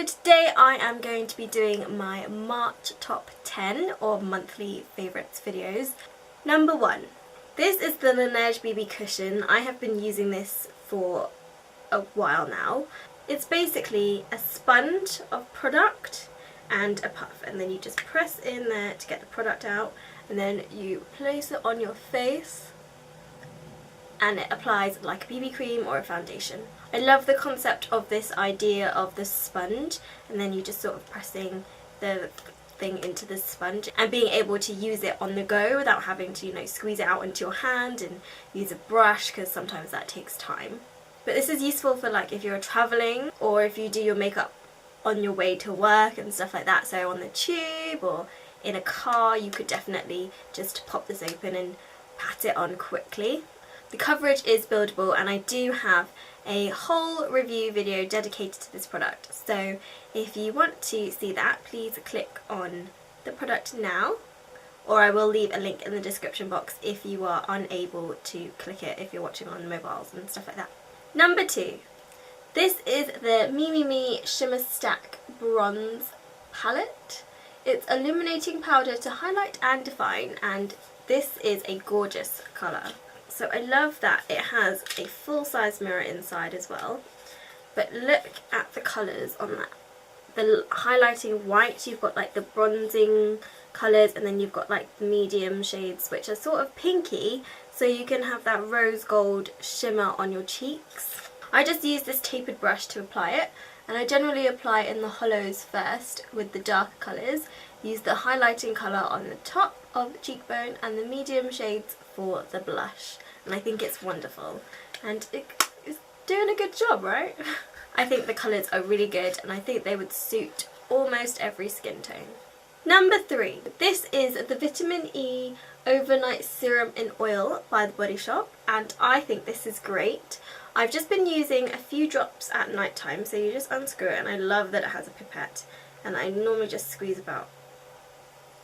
today I am going to be doing my March top 10 or monthly favourites videos. Number 1. This is the Lineage BB Cushion. I have been using this for a while now. It's basically a sponge of product and a puff, and then you just press in there to get the product out, and then you place it on your face and it applies like a BB cream or a foundation. I love the concept of this idea of the sponge, and then you just sort of pressing the thing into the sponge and being able to use it on the go without having to, you know, squeeze it out into your hand and use a brush, because sometimes that takes time. But this is useful for like if you're traveling or if you do your makeup on your way to work and stuff like that. So on the tube or in a car, you could definitely just pop this open and pat it on quickly. The coverage is buildable, and I do have a whole review video dedicated to this product, so if you want to see that, please click on the product now, or I will leave a link in the description box if you are unable to click it if you're watching on mobiles and stuff like that. Number 2. This is the MeMeMe Shimmer Stack Bronze Palette. It's illuminating powder to highlight and define, and this is a gorgeous colour. So I love that it has a full-size mirror inside as well. But look at the colours on that. The highlighting white, you've got like the bronzing colours, and then you've got like the medium shades which are sort of pinky, so you can have that rose gold shimmer on your cheeks. I just use this tapered brush to apply it, and I generally apply in the hollows first with the darker colours. Use the highlighting colour on the top of the cheekbone and the medium shades for the blush. And I think it's wonderful, and it's doing a good job, right? I think the colours are really good, and I think they would suit almost every skin tone. Number 3. This is the Vitamin E Overnight Serum-in-oil by The Body Shop, and I think this is great. I've just been using a few drops at night time, so you just unscrew it, and I love that it has a pipette, and I normally just squeeze about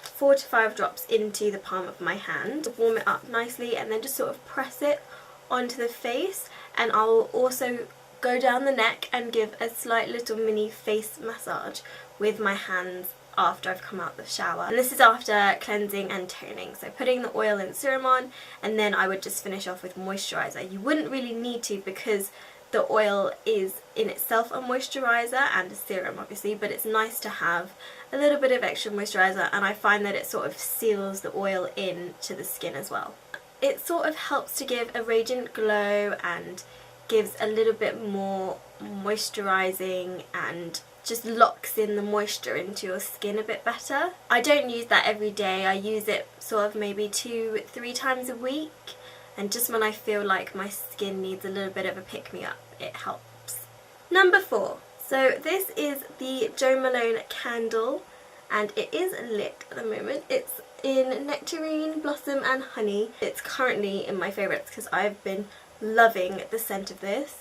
4 to 5 drops into the palm of my hand to warm it up nicely, and then just sort of press it onto the face. And I'll also go down the neck and give a slight little mini face massage with my hands after I've come out the shower. And this is after cleansing and toning, so putting the oil and serum on, and then I would just finish off with moisturiser. You wouldn't really need to, because the oil is in itself a moisturiser and a serum obviously, but it's nice to have a little bit of extra moisturiser, and I find that it sort of seals the oil into the skin as well. It sort of helps to give a radiant glow and gives a little bit more moisturising and just locks in the moisture into your skin a bit better. I don't use that every day. I use it sort of maybe 2-3 times a week, and just when I feel like my skin needs a little bit of a pick-me-up, it helps. Number 4. So this is the Malone Candle, and it is lit at the moment. It's in Nectarine, Blossom and Honey. It's currently in my favourites because I've been loving the scent of this.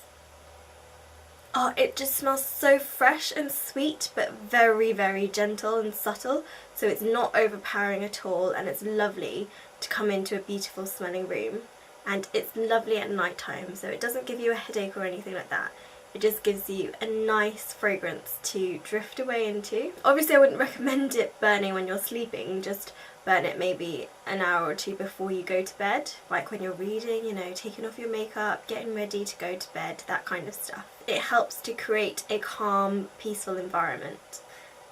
Oh, it just smells so fresh and sweet, but very, very gentle and subtle, so it's not overpowering at all, and it's lovely to come into a beautiful smelling room. And it's lovely at night time, so it doesn't give you a headache or anything like that. It just gives you a nice fragrance to drift away into. Obviously I wouldn't recommend it burning when you're sleeping, just burn it maybe an hour or 2 before you go to bed, like when you're reading, you know, taking off your makeup, getting ready to go to bed, that kind of stuff. It helps to create a calm, peaceful environment.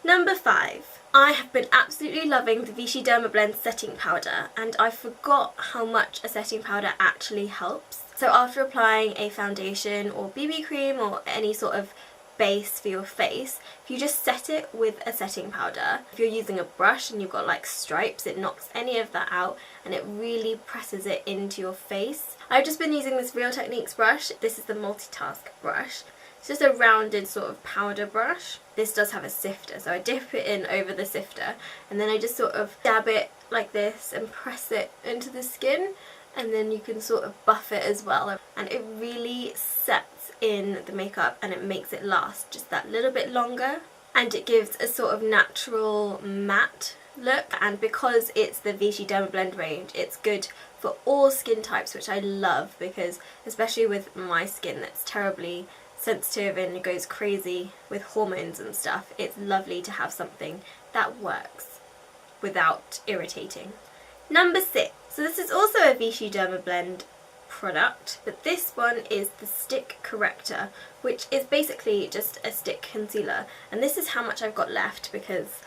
Number 5. I have been absolutely loving the Vichy Dermablend setting powder, and I forgot how much a setting powder actually helps. So after applying a foundation or BB cream or any sort of base for your face, if you just set it with a setting powder, if you're using a brush and you've got like stripes, it knocks any of that out and it really presses it into your face. I've just been using this Real Techniques brush. This is the multitask brush. It's just a rounded sort of powder brush. This does have a sifter, so I dip it in over the sifter, and then I just sort of dab it like this and press it into the skin, and then you can sort of buff it as well, and it really sets in the makeup and it makes it last just that little bit longer, and it gives a sort of natural matte look. And because it's the Vichy Dermablend range, it's good for all skin types, which I love, because especially with my skin that's terribly sensitive and goes crazy with hormones and stuff, it's lovely to have something that works without irritating. Number 6. So this is also a Vichy Dermablend product, but this one is the Stick Corrector, which is basically just a stick concealer, and this is how much I've got left because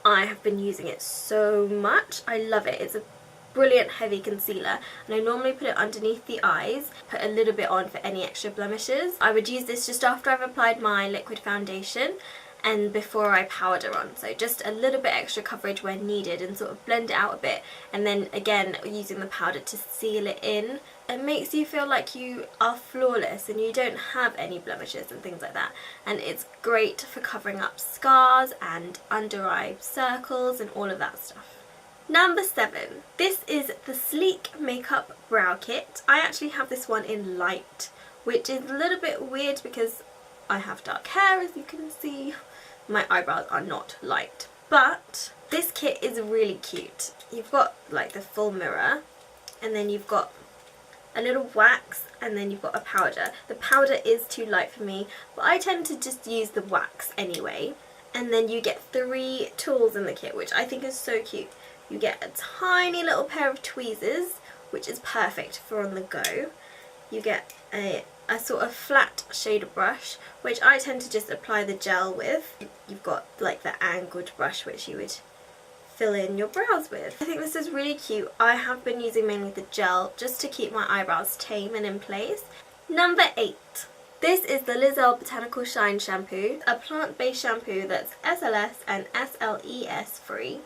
I have been using it so much. I love it. It's a brilliant heavy concealer, and I normally put it underneath the eyes, put a little bit on for any extra blemishes. I would use this just after I've applied my liquid foundation and before I powder on, so just a little bit extra coverage when needed and sort of blend it out a bit, and then again using the powder to seal it in. It makes you feel like you are flawless and you don't have any blemishes and things like that, and it's great for covering up scars and under eye circles and all of that stuff. Number 7. This is the Sleek Makeup Brow Kit. I actually have this one in light, which is a little bit weird because I have dark hair, as you can see. My eyebrows are not light. But this kit is really cute. You've got like the full mirror, and then you've got a little wax, and then you've got a powder. The powder is too light for me, but I tend to just use the wax anyway. And then you get 3 tools in the kit, which I think is so cute. You get a tiny little pair of tweezers, which is perfect for on the go. You get a sort of flat shader brush, which I tend to just apply the gel with. You've got like the angled brush, which you would fill in your brows with. I think this is really cute. I have been using mainly the gel just to keep my eyebrows tame and in place. Number 8. This is the Earle Botanical Shine Shampoo, a plant-based shampoo that's SLS and SLES free,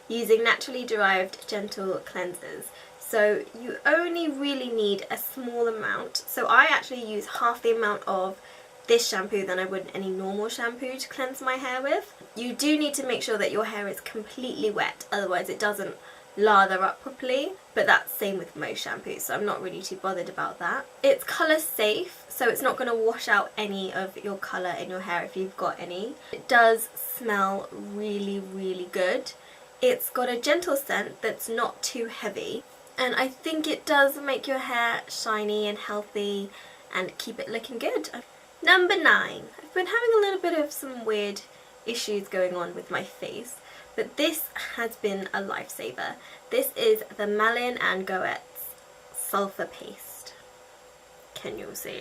using naturally derived gentle cleansers. So you only really need a small amount. So I actually use half the amount of this shampoo than I would any normal shampoo to cleanse my hair with. You do need to make sure that your hair is completely wet, otherwise it doesn't lather up properly, but that's same with most shampoos, so I'm not really too bothered about that. It's colour safe, so it's not going to wash out any of your colour in your hair if you've got any. It does smell really, really good. It's got a gentle scent that's not too heavy, and I think it does make your hair shiny and healthy and keep it looking good. Number 9. I've been having a little bit of some weird issues going on with my face, but this has been a lifesaver. This is the Malin and Goetz Sulfur Paste. Can you see?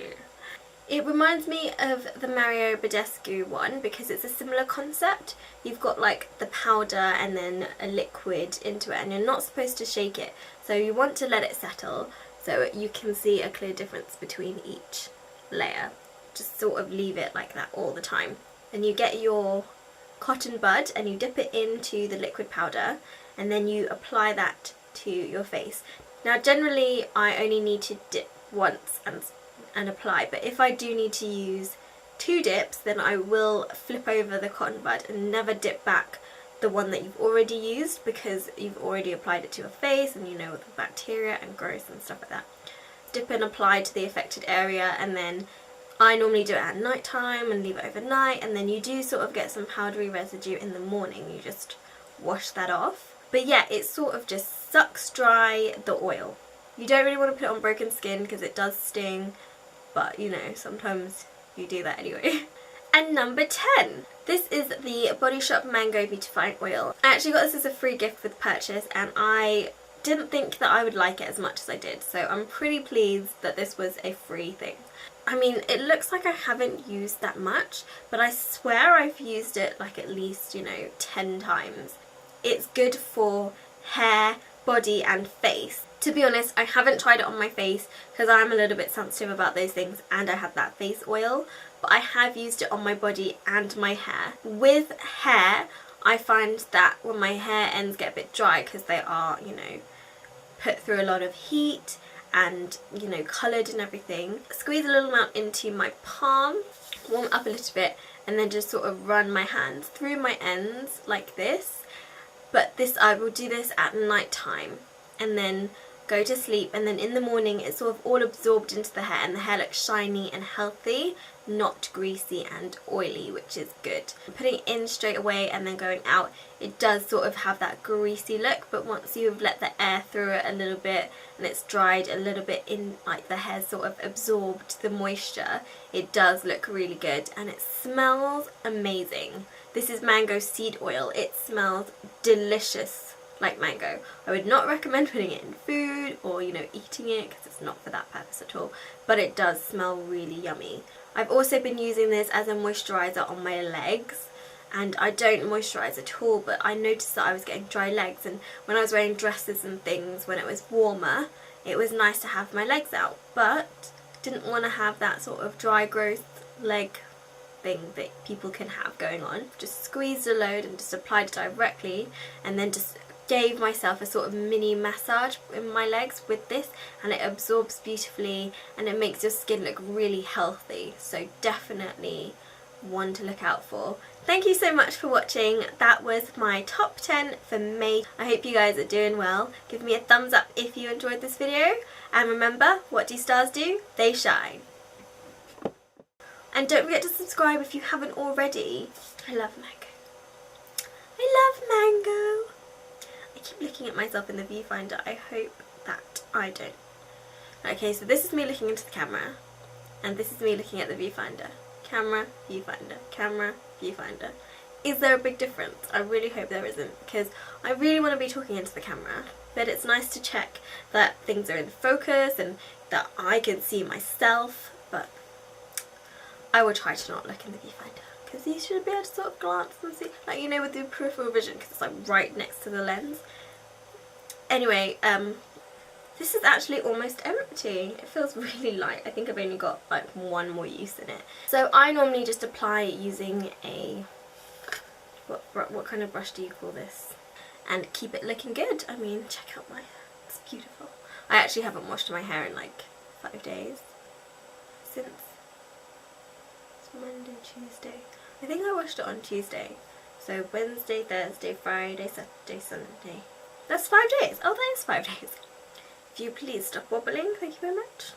It reminds me of the Mario Badescu one because it's a similar concept. You've got like the powder and then a liquid into it, and you're not supposed to shake it. So you want to let it settle so you can see a clear difference between each layer. Just sort of leave it like that all the time. And you get your cotton bud and you dip it into the liquid powder, and then you apply that to your face. Now generally I only need to dip once and apply, but if I do need to use 2 dips, then I will flip over the cotton bud and never dip back the one that you've already used, because you've already applied it to your face and you know the bacteria and growth and stuff like that. Dip and apply to the affected area, and then I normally do it at night time and leave it overnight, and then you do sort of get some powdery residue in the morning. You just wash that off. But yeah, it sort of just sucks dry the oil. You don't really want to put it on broken skin because it does sting, but you know, sometimes you do that anyway. And number 10. This is the Body Shop Mango Beautifying Oil. I actually got this as a free gift with purchase, and I didn't think that I would like it as much as I did, so I'm pretty pleased that this was a free thing. I mean, it looks like I haven't used that much, but I swear I've used it like at least, you know, 10 times. It's good for hair, body and face. To be honest, I haven't tried it on my face because I'm a little bit sensitive about those things, and I have that face oil, but I have used it on my body and my hair. With hair, I find that when my hair ends get a bit dry because they are, you know, put through a lot of heat and, you know, coloured and everything, squeeze a little amount into my palm, warm it up a little bit, and then just sort of run my hands through my ends like this. But this, I will do this at night time, and then go to sleep, and then in the morning it's sort of all absorbed into the hair and the hair looks shiny and healthy, not greasy and oily, which is good. Putting it in straight away and then going out, it does sort of have that greasy look, but once you've let the air through it a little bit and it's dried a little bit in, like the hair sort of absorbed the moisture, it does look really good and it smells amazing. This is mango seed oil. It smells delicious like mango. I would not recommend putting it in food or, you know, eating it, because it's not for that purpose at all, but it does smell really yummy. I've also been using this as a moisturiser on my legs, and I don't moisturise at all, but I noticed that I was getting dry legs, and when I was wearing dresses and things when it was warmer, it was nice to have my legs out, but didn't want to have that sort of dry growth leg thing that people can have going on. Just squeezed a load and just applied it directly, and then just gave myself a sort of mini massage in my legs with this, and it absorbs beautifully and it makes your skin look really healthy, so definitely one to look out for. Thank you so much for watching. That was my top 10 for May. I hope you guys are doing well. Give me a thumbs up if you enjoyed this video, and remember, what do stars do? They shine. And don't forget to subscribe if you haven't already. I love mango. I love mango. I keep looking at myself in the viewfinder. I hope that I don't. Okay, so this is me looking into the camera, and this is me looking at the viewfinder. Camera, viewfinder, camera, viewfinder. Is there a big difference? I really hope there isn't, because I really want to be talking into the camera, but it's nice to check that things are in focus and that I can see myself, but I will try to not look in the viewfinder, because you should be able to sort of glance and see, like, you know, with the peripheral vision, because it's like right next to the lens. Anyway, this is actually almost empty. It feels really light. I think I've only got like one more use in it. So I normally just apply using a, what kind of brush do you call this? And keep it looking good. I mean, check out my hair. It's beautiful. I actually haven't washed my hair in like 5 days. Since it's Monday, Tuesday. I think I washed it on Tuesday. So Wednesday, Thursday, Friday, Saturday, Sunday. That's 5 days. Oh, that is 5 days. If you please stop wobbling, thank you very much.